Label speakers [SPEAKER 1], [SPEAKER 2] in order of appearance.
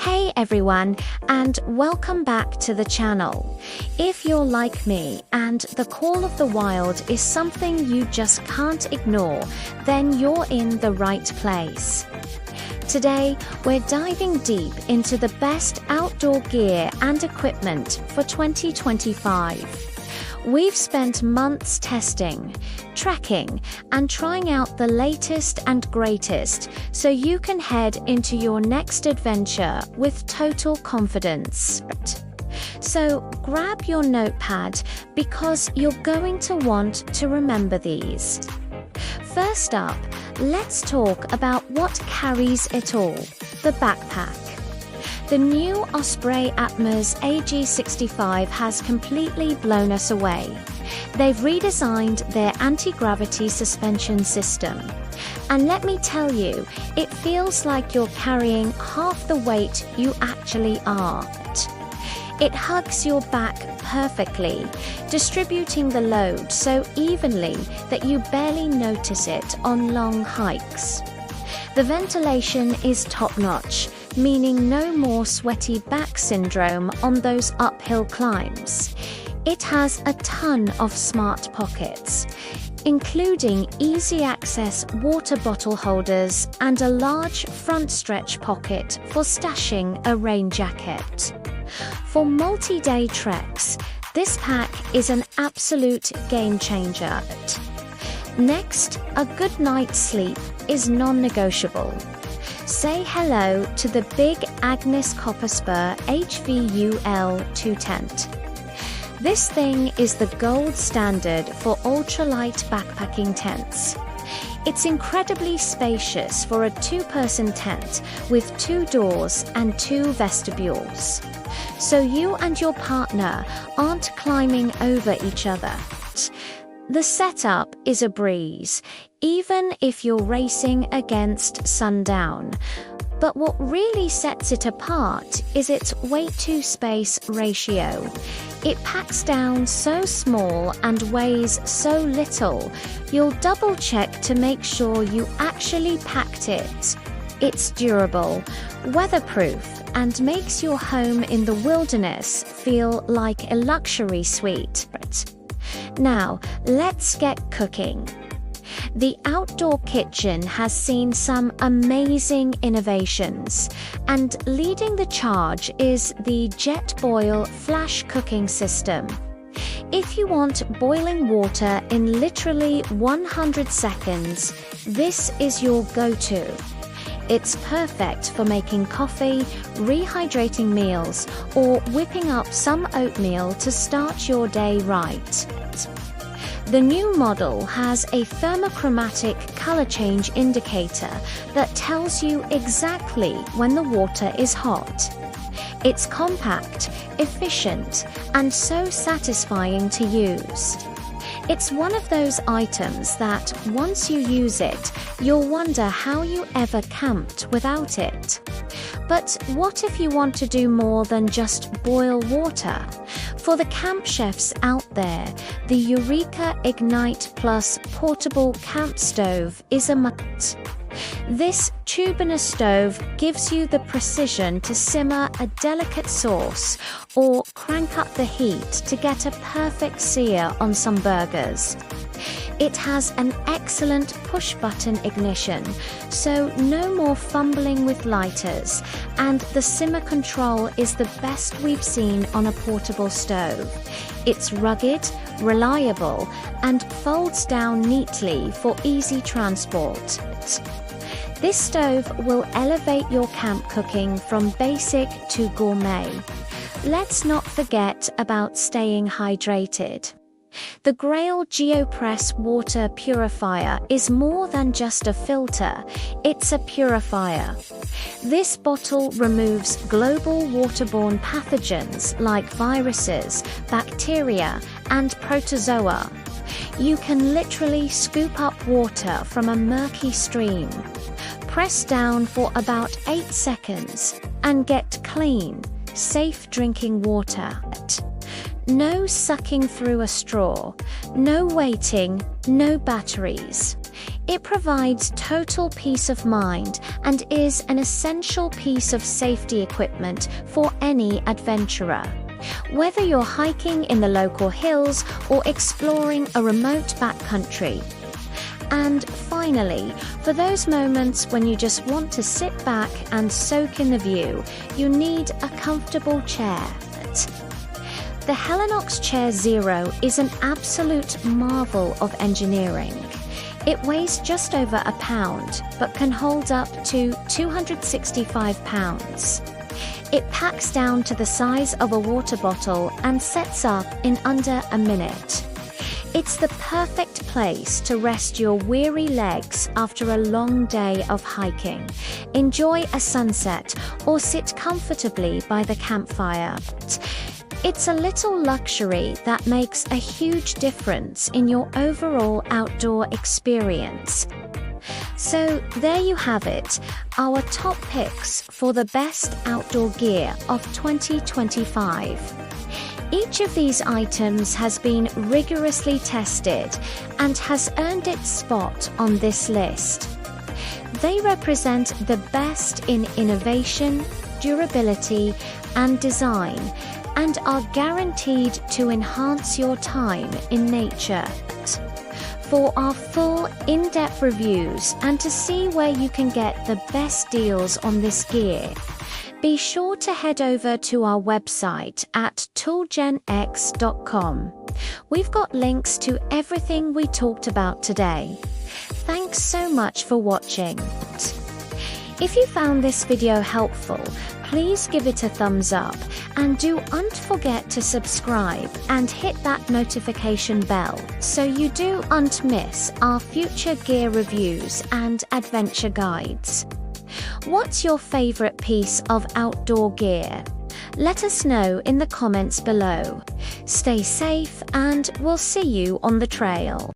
[SPEAKER 1] Hey everyone, and welcome back to the channel. If you're like me and the call of the wild is something you just can't ignore, then you're in the right place. Today, we're diving deep into the best outdoor gear and equipment for 2025. We've spent months testing, tracking, and trying out the latest and greatest so you can head into your next adventure with total confidence. So grab your notepad because you're going to want to remember these. First up, let's talk about what carries it all, the backpack. The new Osprey Atmos AG65 has completely blown us away. They've redesigned their anti-gravity suspension system. And let me tell you, it feels like you're carrying half the weight you actually are. It hugs your back perfectly, distributing the load so evenly that you barely notice it on long hikes. The ventilation is top-notch, meaning no more sweaty back syndrome on those uphill climbs. It has a ton of smart pockets, including easy-access water bottle holders and a large front stretch pocket for stashing a rain jacket. For multi-day treks, this pack is an absolute game-changer. Next, a good night's sleep is non-negotiable. Say hello to the big Agnes Copper Spur HVUL 2 tent. This thing is the gold standard for ultralight backpacking tents. It's incredibly spacious for a two-person tent with 2 doors and 2 vestibules. So you and your partner aren't climbing over each other. The setup is a breeze, even if you're racing against sundown. But what really sets it apart is its weight-to-space ratio. It packs down so small and weighs so little, you'll double-check to make sure you actually packed it. It's durable, weatherproof, and makes your home in the wilderness feel like a luxury suite. Now, let's get cooking. The outdoor kitchen has seen some amazing innovations, and leading the charge is the JetBoil flash cooking system. If you want boiling water in literally 100 seconds, this is your go-to. It's perfect for making coffee, rehydrating meals, or whipping up some oatmeal to start your day right. The new model has a thermochromatic color change indicator that tells you exactly when the water is hot. It's compact, efficient, and so satisfying to use. It's one of those items that, once you use it, you'll wonder how you ever camped without it. But what if you want to do more than just boil water? For the camp chefs out there, the Eureka Ignite Plus portable camp stove is a must. This tube-in-a stove gives you the precision to simmer a delicate sauce or crank up the heat to get a perfect sear on some burgers. It has an excellent push-button ignition, so no more fumbling with lighters, and the simmer control is the best we've seen on a portable stove. It's rugged, reliable, and folds down neatly for easy transport. This stove will elevate your camp cooking from basic to gourmet. Let's not forget about staying hydrated. The Grail GeoPress water purifier is more than just a filter, it's a purifier. This bottle removes global waterborne pathogens like viruses, bacteria, and protozoa. You can literally scoop up water from a murky stream. Press down for about 8 seconds and get clean, safe drinking water. No sucking through a straw, no waiting, no batteries. It provides total peace of mind and is an essential piece of safety equipment for any adventurer. Whether you're hiking in the local hills or exploring a remote backcountry. And finally, for those moments when you just want to sit back and soak in the view, you need a comfortable chair. The Helinox Chair Zero is an absolute marvel of engineering. It weighs just over a pound, but can hold up to 265 pounds. It packs down to the size of a water bottle and sets up in under a minute. It's the perfect place to rest your weary legs after a long day of hiking, enjoy a sunset, or sit comfortably by the campfire. It's a little luxury that makes a huge difference in your overall outdoor experience. So there you have it, our top picks for the best outdoor gear of 2025. Each of these items has been rigorously tested and has earned its spot on this list. They represent the best in innovation, durability, and design, and are guaranteed to enhance your time in nature. For our full, in-depth reviews and to see where you can get the best deals on this gear, be sure to head over to our website at toolgenx.com. We've got links to everything we talked about today. Thanks so much for watching. If you found this video helpful, please give it a thumbs up and don't forget to subscribe and hit that notification bell so you don't miss our future gear reviews and adventure guides. What's your favorite piece of outdoor gear? Let us know in the comments below. Stay safe and we'll see you on the trail.